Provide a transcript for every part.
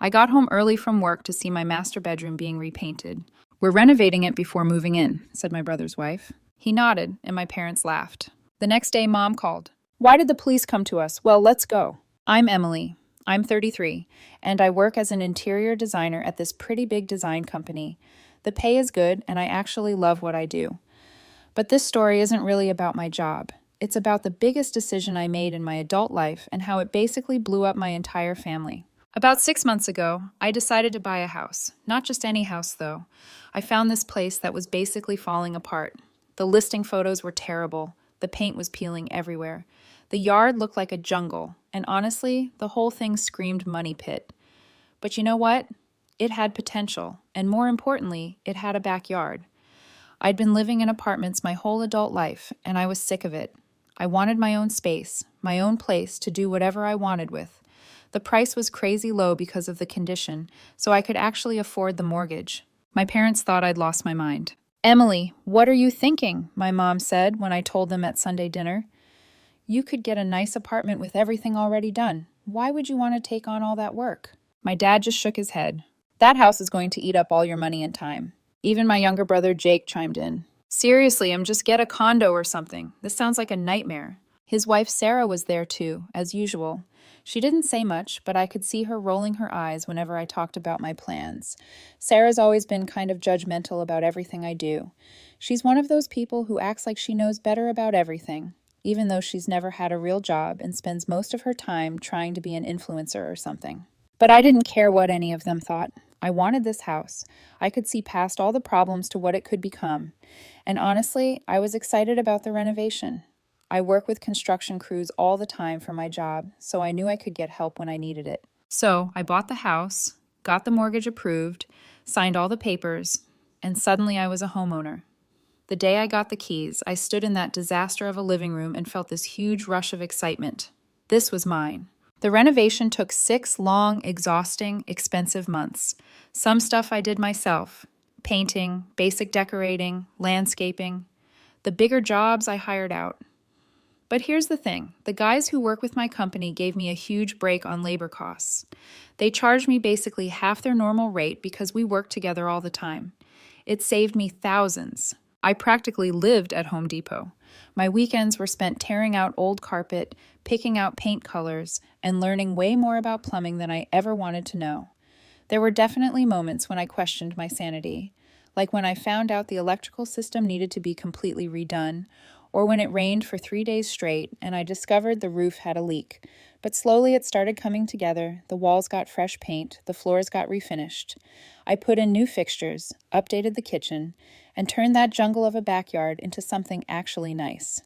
I got home early from work to see my master bedroom being repainted. "We're renovating it before moving in," said my brother's wife. He nodded, and my parents laughed. The next day, Mom called. "Why did the police come to us? Well, let's go." I'm Emily. I'm 33, and I work as an interior designer at this pretty big design company. The pay is good, and I actually love what I do. But this story isn't really about my job. It's about the biggest decision I made in my adult life and how it basically blew up my entire family. About 6 months ago, I decided to buy a house. Not just any house, though. I found this place that was basically falling apart. The listing photos were terrible. The paint was peeling everywhere. The yard looked like a jungle, and honestly, the whole thing screamed money pit. But you know what? It had potential, and more importantly, it had a backyard. I'd been living in apartments my whole adult life, and I was sick of it. I wanted my own space, my own place to do whatever I wanted with. The price was crazy low because of the condition, so I could actually afford the mortgage. My parents thought I'd lost my mind. "Emily, what are you thinking?" my mom said when I told them at Sunday dinner. "You could get a nice apartment with everything already done. Why would you want to take on all that work?" My dad just shook his head. "That house is going to eat up all your money and time." Even my younger brother Jake chimed in. "Seriously, just get a condo or something. This sounds like a nightmare." His wife Sarah was there too, as usual. She didn't say much, but I could see her rolling her eyes whenever I talked about my plans. Sarah's always been kind of judgmental about everything I do. She's one of those people who acts like she knows better about everything, even though she's never had a real job and spends most of her time trying to be an influencer or something. But I didn't care what any of them thought. I wanted this house. I could see past all the problems to what it could become. And honestly, I was excited about the renovation. I work with construction crews all the time for my job, so I knew I could get help when I needed it. So I bought the house, got the mortgage approved, signed all the papers, and suddenly I was a homeowner. The day I got the keys, I stood in that disaster of a living room and felt this huge rush of excitement. This was mine. The renovation took 6 long, exhausting, expensive months. Some stuff I did myself: painting, basic decorating, landscaping. The bigger jobs I hired out. But here's the thing. The guys who work with my company gave me a huge break on labor costs. They charged me basically half their normal rate because we work together all the time. It saved me thousands. I practically lived at Home Depot. My weekends were spent tearing out old carpet, picking out paint colors, and learning way more about plumbing than I ever wanted to know. There were definitely moments when I questioned my sanity, like when I found out the electrical system needed to be completely redone, or when it rained for 3 days straight and I discovered the roof had a leak. But slowly it started coming together, the walls got fresh paint, the floors got refinished. I put in new fixtures, updated the kitchen, and turned that jungle of a backyard into something actually nice.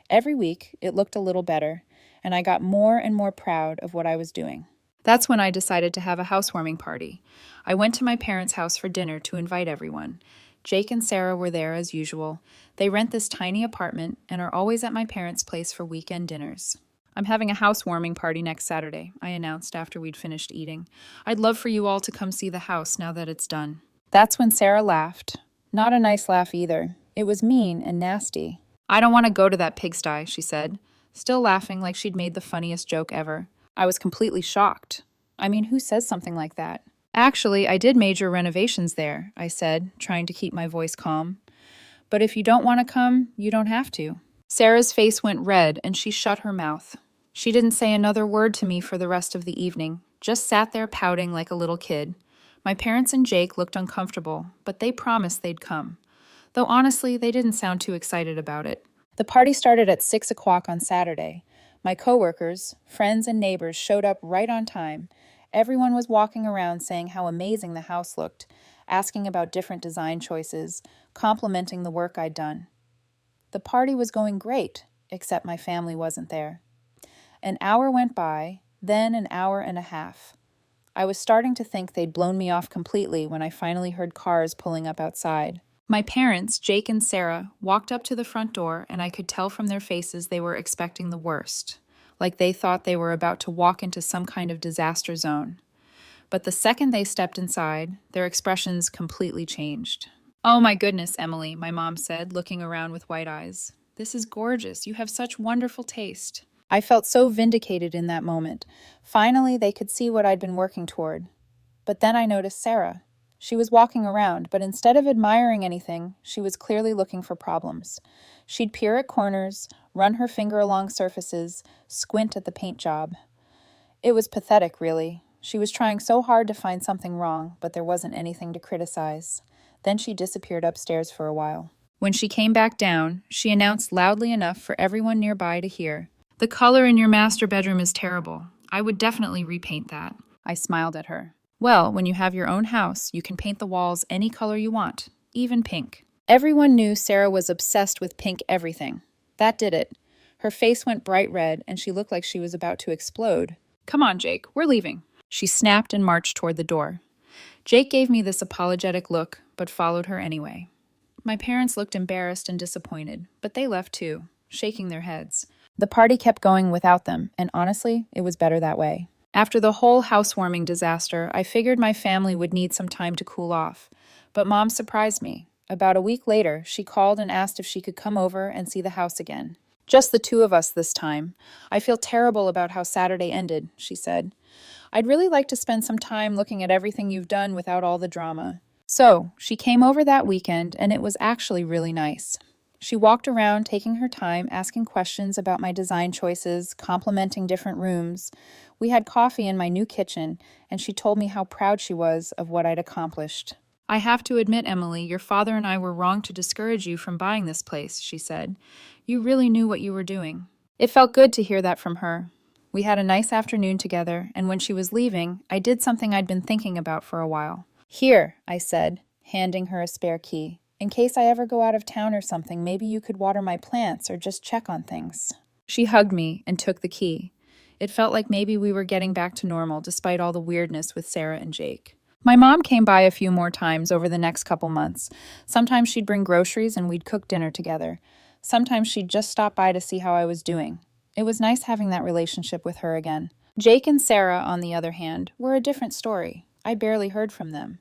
Every week, it looked a little better, and I got more and more proud of what I was doing. That's when I decided to have a housewarming party. I went to my parents' house for dinner to invite everyone. Jake and Sarah were there as usual. They rent this tiny apartment and are always at my parents' place for weekend dinners. "I'm having a housewarming party next Saturday," I announced after we'd finished eating. "I'd love for you all to come see the house now that it's done." That's when Sarah laughed. Not a nice laugh either. It was mean and nasty. "I don't want to go to that pigsty," she said, still laughing like she'd made the funniest joke ever. I was completely shocked. I mean, who says something like that? "Actually, I did major renovations there," I said, trying to keep my voice calm. "But if you don't want to come, you don't have to." Sarah's face went red and she shut her mouth. She didn't say another word to me for the rest of the evening, just sat there pouting like a little kid. My parents and Jake looked uncomfortable, but they promised they'd come. Though honestly, they didn't sound too excited about it. The party started at 6 o'clock on Saturday. My coworkers, friends, and neighbors showed up right on time. Everyone was walking around saying how amazing the house looked, asking about different design choices, complimenting the work I'd done. The party was going great, except my family wasn't there. An hour went by, then an hour and a half. I was starting to think they'd blown me off completely when I finally heard cars pulling up outside. My parents, Jake and Sarah, walked up to the front door, and I could tell from their faces they were expecting the worst, like they thought they were about to walk into some kind of disaster zone. But the second they stepped inside, their expressions completely changed. "Oh my goodness, Emily," my mom said, looking around with wide eyes. "This is gorgeous. You have such wonderful taste." I felt so vindicated in that moment. Finally, they could see what I'd been working toward. But then I noticed Sarah. She was walking around, but instead of admiring anything, she was clearly looking for problems. She'd peer at corners, run her finger along surfaces, squint at the paint job. It was pathetic, really. She was trying so hard to find something wrong, but there wasn't anything to criticize. Then she disappeared upstairs for a while. When she came back down, she announced loudly enough for everyone nearby to hear, "The color in your master bedroom is terrible. I would definitely repaint that." I smiled at her. "Well, when you have your own house, you can paint the walls any color you want, even pink." Everyone knew Sarah was obsessed with pink everything. That did it. Her face went bright red, and she looked like she was about to explode. "Come on, Jake, we're leaving." She snapped and marched toward the door. Jake gave me this apologetic look, but followed her anyway. My parents looked embarrassed and disappointed, but they left too, shaking their heads. The party kept going without them, and honestly, it was better that way. After the whole housewarming disaster, I figured my family would need some time to cool off. But Mom surprised me. About a week later, she called and asked if she could come over and see the house again. "Just the two of us this time. I feel terrible about how Saturday ended," she said. "I'd really like to spend some time looking at everything you've done without all the drama." So, she came over that weekend, and it was actually really nice. She walked around, taking her time, asking questions about my design choices, complimenting different rooms. We had coffee in my new kitchen, and she told me how proud she was of what I'd accomplished. "I have to admit, Emily, your father and I were wrong to discourage you from buying this place," she said. "You really knew what you were doing." It felt good to hear that from her. We had a nice afternoon together, and when she was leaving, I did something I'd been thinking about for a while. "Here," I said, handing her a spare key. "In case I ever go out of town or something, maybe you could water my plants or just check on things." She hugged me and took the key. It felt like maybe we were getting back to normal despite all the weirdness with Sarah and Jake. My mom came by a few more times over the next couple months. Sometimes she'd bring groceries and we'd cook dinner together. Sometimes she'd just stop by to see how I was doing. It was nice having that relationship with her again. Jake and Sarah, on the other hand, were a different story. I barely heard from them.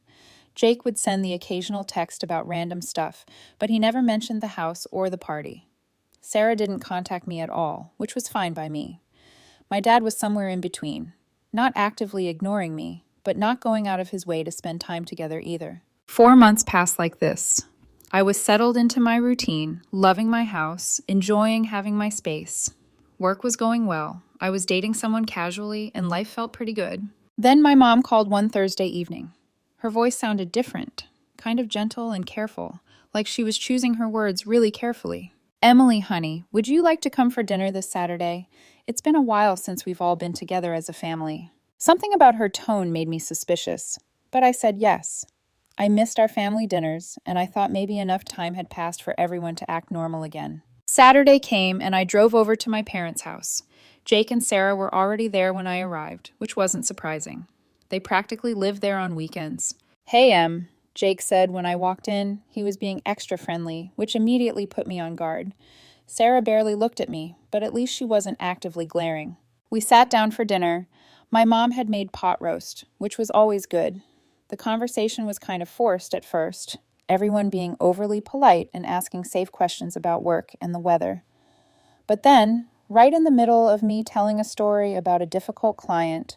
Jake would send the occasional text about random stuff, but he never mentioned the house or the party. Sarah didn't contact me at all, which was fine by me. My dad was somewhere in between, not actively ignoring me, but not going out of his way to spend time together either. 4 months passed like this. I was settled into my routine, loving my house, enjoying having my space. Work was going well. I was dating someone casually, and life felt pretty good. Then my mom called one Thursday evening. Her voice sounded different, kind of gentle and careful, like she was choosing her words really carefully. "Emily, honey, would you like to come for dinner this Saturday? It's been a while since we've all been together as a family." Something about her tone made me suspicious, but I said yes. I missed our family dinners, and I thought maybe enough time had passed for everyone to act normal again. Saturday came, and I drove over to my parents' house. Jake and Sarah were already there when I arrived, which wasn't surprising. They practically lived there on weekends. "Hey, Em," Jake said when I walked in. He was being extra friendly, which immediately put me on guard. Sarah barely looked at me, but at least she wasn't actively glaring. We sat down for dinner. My mom had made pot roast, which was always good. The conversation was kind of forced at first, everyone being overly polite and asking safe questions about work and the weather. But then, right in the middle of me telling a story about a difficult client,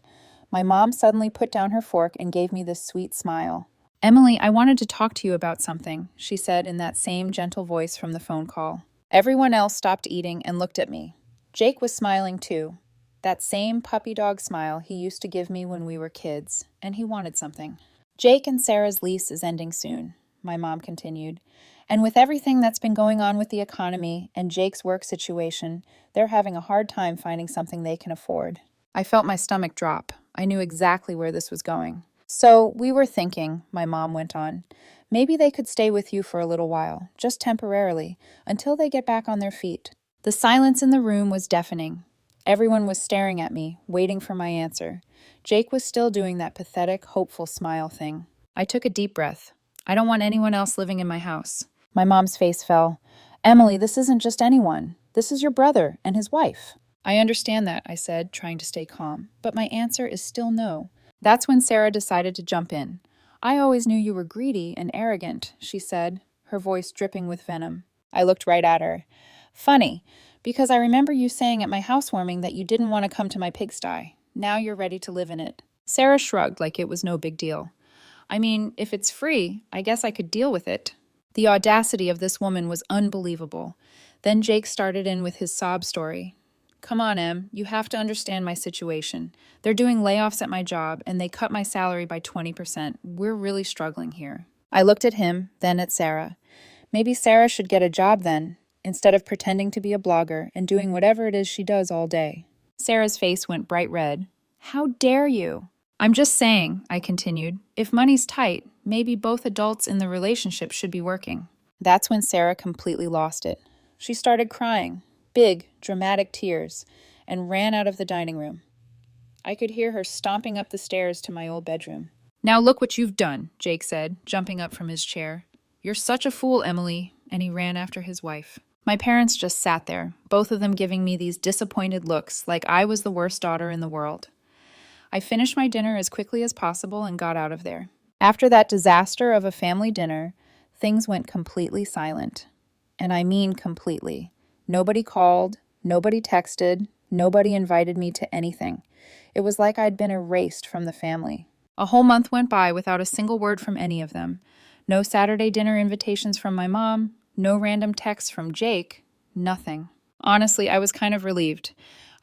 my mom suddenly put down her fork and gave me this sweet smile. "Emily, I wanted to talk to you about something," she said in that same gentle voice from the phone call. Everyone else stopped eating and looked at me. Jake was smiling too. That same puppy dog smile he used to give me when we were kids, and he wanted something. "Jake and Sarah's lease is ending soon," my mom continued. "And with everything that's been going on with the economy and Jake's work situation, they're having a hard time finding something they can afford." I felt my stomach drop. I knew exactly where this was going. "So, we were thinking," my mom went on, "maybe they could stay with you for a little while, just temporarily, until they get back on their feet." The silence in the room was deafening. Everyone was staring at me, waiting for my answer. Jake was still doing that pathetic, hopeful smile thing. I took a deep breath. "I don't want anyone else living in my house." My mom's face fell. "Emily, this isn't just anyone. This is your brother and his wife." "I understand that," I said, trying to stay calm, "but my answer is still no." That's when Sarah decided to jump in. "I always knew you were greedy and arrogant," she said, her voice dripping with venom. I looked right at her. "Funny, because I remember you saying at my housewarming that you didn't want to come to my pigsty. Now you're ready to live in it." Sarah shrugged like it was no big deal. I mean, if it's free, I guess I could deal with it. The audacity of this woman was unbelievable. Then Jake started in with his sob story. Come on, Em, you have to understand my situation. They're doing layoffs at my job, and they cut my salary by 20%. We're really struggling here. I looked at him, then at Sarah. Maybe Sarah should get a job then, instead of pretending to be a blogger and doing whatever it is she does all day. Sarah's face went bright red. How dare you? I'm just saying, I continued, if money's tight, maybe both adults in the relationship should be working. That's when Sarah completely lost it. She started crying, big, dramatic tears, and ran out of the dining room. I could hear her stomping up the stairs to my old bedroom. Now look what you've done, Jake said, jumping up from his chair. You're such a fool, Emily, and he ran after his wife. My parents just sat there, both of them giving me these disappointed looks like I was the worst daughter in the world. I finished my dinner as quickly as possible and got out of there. After that disaster of a family dinner, things went completely silent. And I mean completely. Nobody called, nobody texted, nobody invited me to anything. It was like I'd been erased from the family. A whole month went by without a single word from any of them. No Saturday dinner invitations from my mom, no random texts from Jake, nothing. Honestly, I was kind of relieved.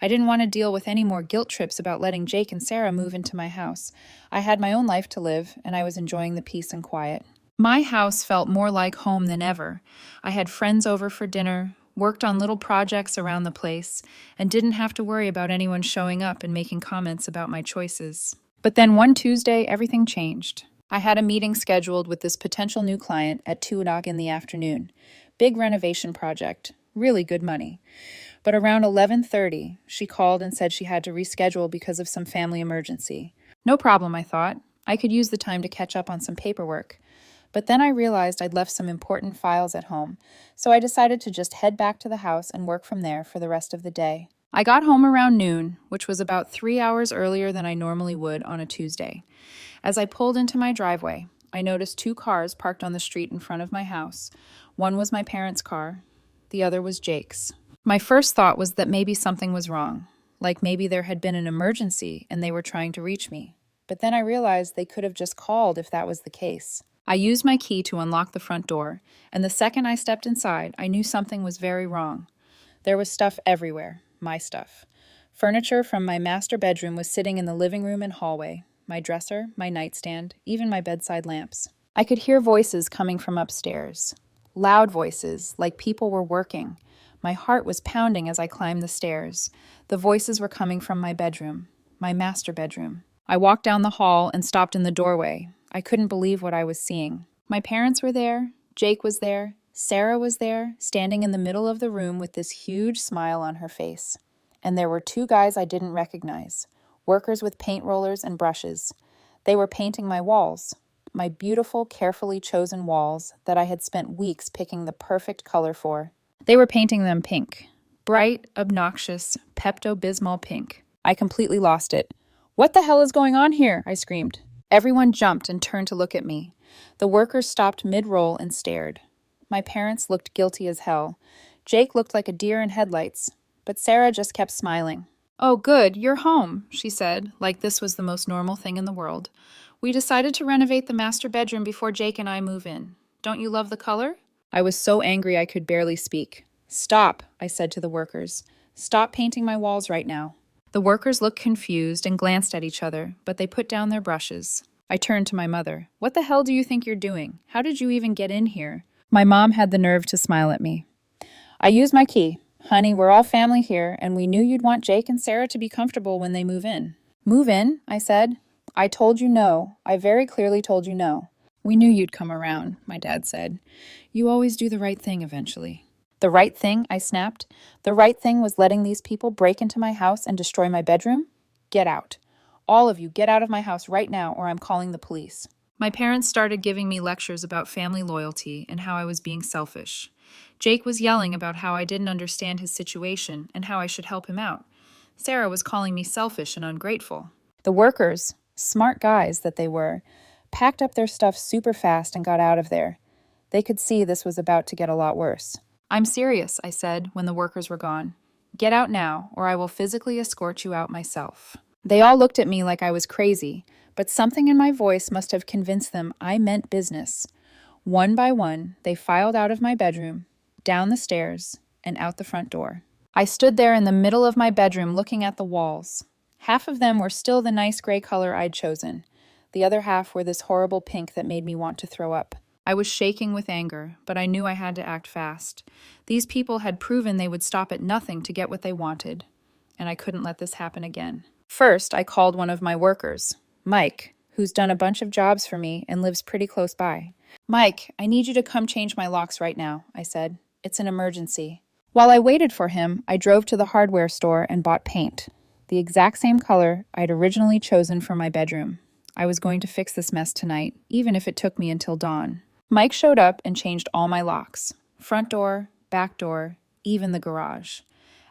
I didn't want to deal with any more guilt trips about letting Jake and Sarah move into my house. I had my own life to live, and I was enjoying the peace and quiet. My house felt more like home than ever. I had friends over for dinner, worked on little projects around the place, and didn't have to worry about anyone showing up and making comments about my choices. But then one Tuesday, everything changed. I had a meeting scheduled with this potential new client at 2 o'clock in the afternoon. Big renovation project, really good money. But around 11:30, she called and said she had to reschedule because of some family emergency. No problem, I thought. I could use the time to catch up on some paperwork. But then I realized I'd left some important files at home, so I decided to just head back to the house and work from there for the rest of the day. I got home around noon, which was about 3 hours earlier than I normally would on a Tuesday. As I pulled into my driveway, I noticed 2 cars parked on the street in front of my house. One was my parents' car, the other was Jake's. My first thought was that maybe something was wrong, like maybe there had been an emergency and they were trying to reach me. But then I realized they could have just called if that was the case. I used my key to unlock the front door, and the second I stepped inside, I knew something was very wrong. There was stuff everywhere, my stuff. Furniture from my master bedroom was sitting in the living room and hallway, my dresser, my nightstand, even my bedside lamps. I could hear voices coming from upstairs. Loud voices, like people were working. My heart was pounding as I climbed the stairs. The voices were coming from my bedroom, my master bedroom. I walked down the hall and stopped in the doorway. I couldn't believe what I was seeing. My parents were there, Jake was there, Sarah was there, standing in the middle of the room with this huge smile on her face. And there were 2 guys I didn't recognize, workers with paint rollers and brushes. They were painting my walls, my beautiful, carefully chosen walls that I had spent weeks picking the perfect color for. They were painting them pink. Bright, obnoxious, Pepto-Bismol pink. I completely lost it. "What the hell is going on here?" I screamed. Everyone jumped and turned to look at me. The workers stopped mid-roll and stared. My parents looked guilty as hell. Jake looked like a deer in headlights, but Sarah just kept smiling. "Oh, good, you're home," she said, like this was the most normal thing in the world. "We decided to renovate the master bedroom before Jake and I move in. Don't you love the color?" I was so angry I could barely speak. "Stop," I said to the workers. "Stop painting my walls right now." The workers looked confused and glanced at each other, but they put down their brushes. I turned to my mother. "What the hell do you think you're doing? How did you even get in here?" My mom had the nerve to smile at me. "I used my key. Honey, we're all family here, and we knew you'd want Jake and Sarah to be comfortable when they move in." "Move in?" I said. "I told you no. I very clearly told you no." "We knew you'd come around," my dad said. "You always do the right thing eventually." "The right thing?" I snapped. "The right thing was letting these people break into my house and destroy my bedroom? Get out. All of you, get out of my house right now, or I'm calling the police." My parents started giving me lectures about family loyalty and how I was being selfish. Jake was yelling about how I didn't understand his situation and how I should help him out. Sarah was calling me selfish and ungrateful. The workers, smart guys that they were, packed up their stuff super fast and got out of there. They could see this was about to get a lot worse. "I'm serious," I said when the workers were gone. "Get out now, or I will physically escort you out myself." They all looked at me like I was crazy, but something in my voice must have convinced them I meant business. One by one, they filed out of my bedroom, down the stairs, and out the front door. I stood there in the middle of my bedroom looking at the walls. Half of them were still the nice gray color I'd chosen. The other half were this horrible pink that made me want to throw up. I was shaking with anger, but I knew I had to act fast. These people had proven they would stop at nothing to get what they wanted, and I couldn't let this happen again. First, I called one of my workers, Mike, who's done a bunch of jobs for me and lives pretty close by. "Mike, I need you to come change my locks right now," I said. "It's an emergency." While I waited for him, I drove to the hardware store and bought paint, the exact same color I'd originally chosen for my bedroom. I was going to fix this mess tonight, even if it took me until dawn. Mike showed up and changed all my locks. Front door, back door, even the garage.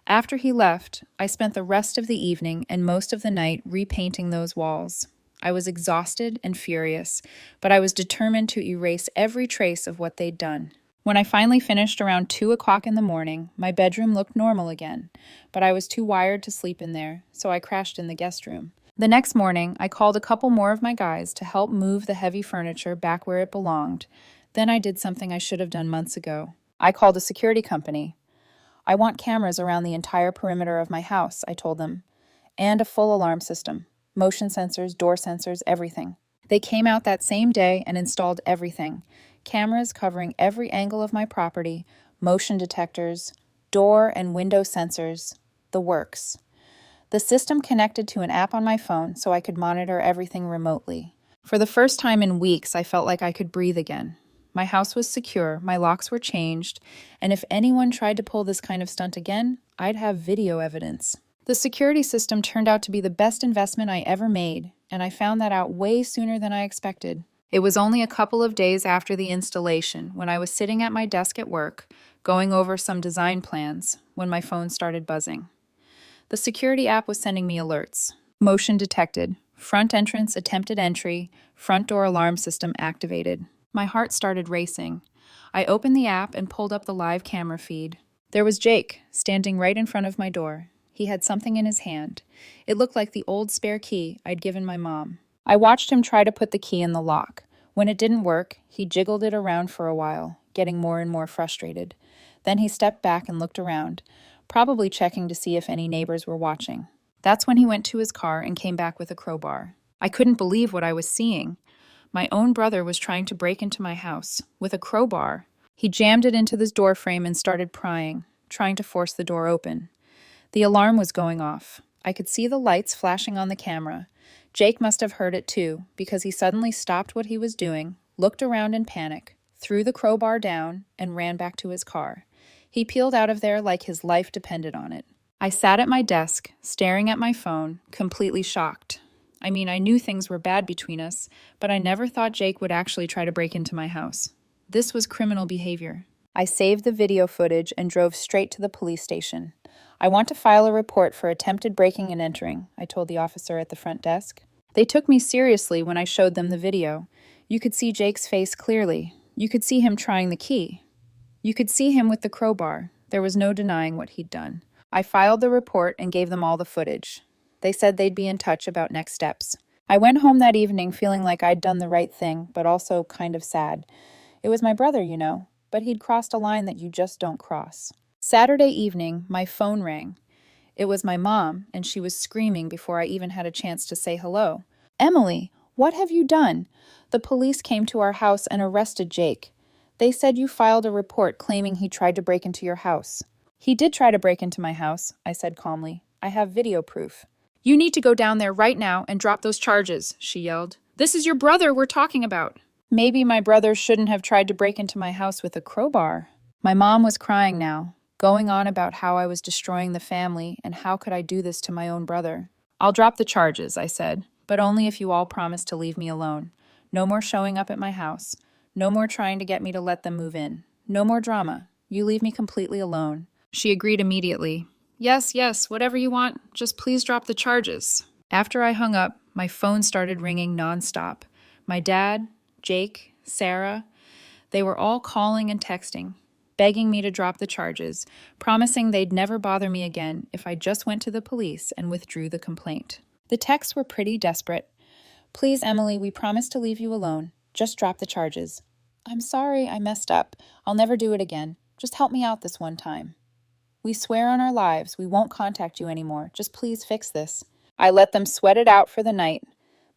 After he left, I spent the rest of the evening and most of the night repainting those walls. I was exhausted and furious, but I was determined to erase every trace of what they'd done. When I finally finished around 2 o'clock in the morning, my bedroom looked normal again, but I was too wired to sleep in there, so I crashed in the guest room. The next morning, I called a couple more of my guys to help move the heavy furniture back where it belonged. Then I did something I should have done months ago. I called a security company. "I want cameras around the entire perimeter of my house," I told them, "and a full alarm system. Motion sensors, door sensors, everything." They came out that same day and installed everything. Cameras covering every angle of my property, motion detectors, door and window sensors, the works. The system connected to an app on my phone so I could monitor everything remotely. For the first time in weeks, I felt like I could breathe again. My house was secure, my locks were changed, and if anyone tried to pull this kind of stunt again, I'd have video evidence. The security system turned out to be the best investment I ever made, and I found that out way sooner than I expected. It was only a couple of days after the installation, when I was sitting at my desk at work, going over some design plans, when my phone started buzzing. The security app was sending me alerts. Motion detected. Front entrance attempted entry. Front door alarm system activated. My heart started racing. I opened the app and pulled up the live camera feed. There was Jake, standing right in front of my door. He had something in his hand. It looked like the old spare key I'd given my mom. I watched him try to put the key in the lock. When it didn't work, he jiggled it around for a while, getting more and more frustrated. Then he stepped back and looked around, probably checking to see if any neighbors were watching. That's when he went to his car and came back with a crowbar. I couldn't believe what I was seeing. My own brother was trying to break into my house with a crowbar. He jammed it into this door frame and started prying, trying to force the door open. The alarm was going off. I could see the lights flashing on the camera. Jake must have heard it too, because he suddenly stopped what he was doing, looked around in panic, threw the crowbar down, and ran back to his car. He peeled out of there like his life depended on it. I sat at my desk, staring at my phone, completely shocked. I mean, I knew things were bad between us, but I never thought Jake would actually try to break into my house. This was criminal behavior. I saved the video footage and drove straight to the police station. "I want to file a report for attempted breaking and entering," I told the officer at the front desk. They took me seriously when I showed them the video. You could see Jake's face clearly. You could see him trying the key. You could see him with the crowbar. There was no denying what he'd done. I filed the report and gave them all the footage. They said they'd be in touch about next steps. I went home that evening feeling like I'd done the right thing, but also kind of sad. It was my brother, you know, but he'd crossed a line that you just don't cross. Saturday evening, my phone rang. It was my mom, and she was screaming before I even had a chance to say hello. "Emily, what have you done? The police came to our house and arrested Jake. They said you filed a report claiming he tried to break into your house." "He did try to break into my house," I said calmly. "I have video proof." "You need to go down there right now and drop those charges," she yelled. "This is your brother we're talking about." Maybe my brother shouldn't have tried to break into my house with a crowbar. My mom was crying now, going on about how I was destroying the family and how could I do this to my own brother. "I'll drop the charges," I said, "but only if you all promise to leave me alone. No more showing up at my house. No more trying to get me to let them move in. No more drama. You leave me completely alone." She agreed immediately. Yes, whatever you want. Just please drop the charges." After I hung up, my phone started ringing nonstop. My dad, Jake, Sarah, they were all calling and texting, begging me to drop the charges, promising they'd never bother me again if I just went to the police and withdrew the complaint. The texts were pretty desperate. Please, Emily, we promise to leave you alone. Just drop the charges. I'm sorry, I messed up. I'll never do it again. Just help me out this one time. We swear on our lives we won't contact you anymore. Just please fix this. I let them sweat it out for the night,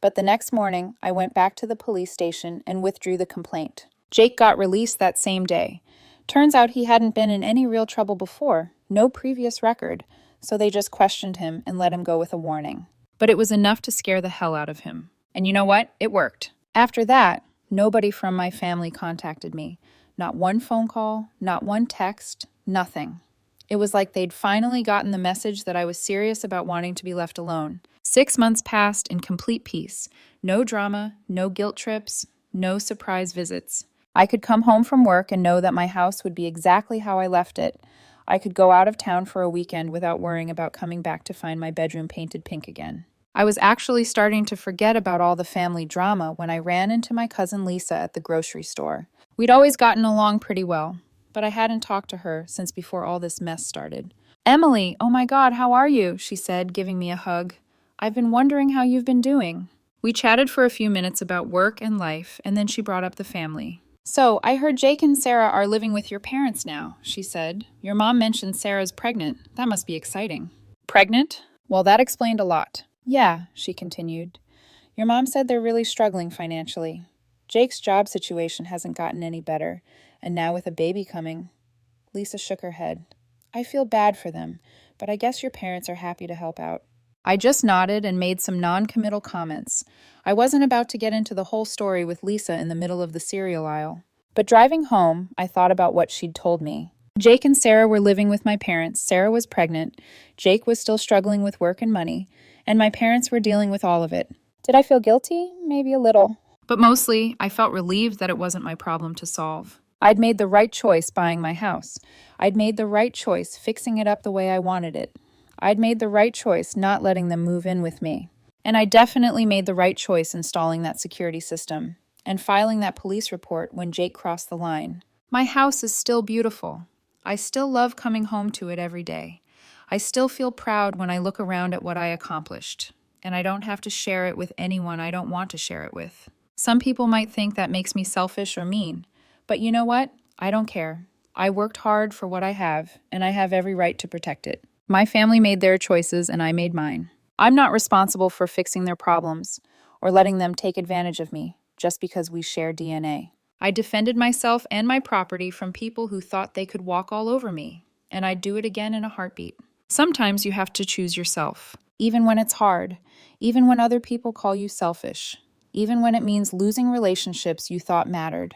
but the next morning I went back to the police station and withdrew the complaint. Jake got released that same day. Turns out he hadn't been in any real trouble before, no previous record, so they just questioned him and let him go with a warning. But it was enough to scare the hell out of him. And you know what? It worked. After that, nobody from my family contacted me. Not one phone call, not one text, nothing. It was like they'd finally gotten the message that I was serious about wanting to be left alone. 6 months passed in complete peace. No drama, no guilt trips, no surprise visits. I could come home from work and know that my house would be exactly how I left it. I could go out of town for a weekend without worrying about coming back to find my bedroom painted pink again. I was actually starting to forget about all the family drama when I ran into my cousin Lisa at the grocery store. We'd always gotten along pretty well, but I hadn't talked to her since before all this mess started. Emily, oh my God, how are you? She said, giving me a hug. I've been wondering how you've been doing. We chatted for a few minutes about work and life, and then she brought up the family. So, I heard Jake and Sarah are living with your parents now, she said. Your mom mentioned Sarah's pregnant. That must be exciting. Pregnant? Well, that explained a lot. Yeah, she continued. Your mom said they're really struggling financially. Jake's job situation hasn't gotten any better, and now with a baby coming. Lisa shook her head. I feel bad for them, but I guess your parents are happy to help out. I just nodded and made some non-committal comments. I wasn't about to get into the whole story with Lisa in the middle of the cereal aisle. But driving home, I thought about what she'd told me. Jake and Sarah were living with my parents. Sarah was pregnant. Jake was still struggling with work and money. And my parents were dealing with all of it. Did I feel guilty? Maybe a little. But mostly, I felt relieved that it wasn't my problem to solve. I'd made the right choice buying my house. I'd made the right choice fixing it up the way I wanted it. I'd made the right choice not letting them move in with me. And I definitely made the right choice installing that security system and filing that police report when Jake crossed the line. My house is still beautiful. I still love coming home to it every day. I still feel proud when I look around at what I accomplished. And I don't have to share it with anyone I don't want to share it with. Some people might think that makes me selfish or mean. But you know what? I don't care. I worked hard for what I have, and I have every right to protect it. My family made their choices, and I made mine. I'm not responsible for fixing their problems or letting them take advantage of me just because we share DNA. I defended myself and my property from people who thought they could walk all over me, and I'd do it again in a heartbeat. Sometimes you have to choose yourself, even when it's hard, even when other people call you selfish, even when it means losing relationships you thought mattered.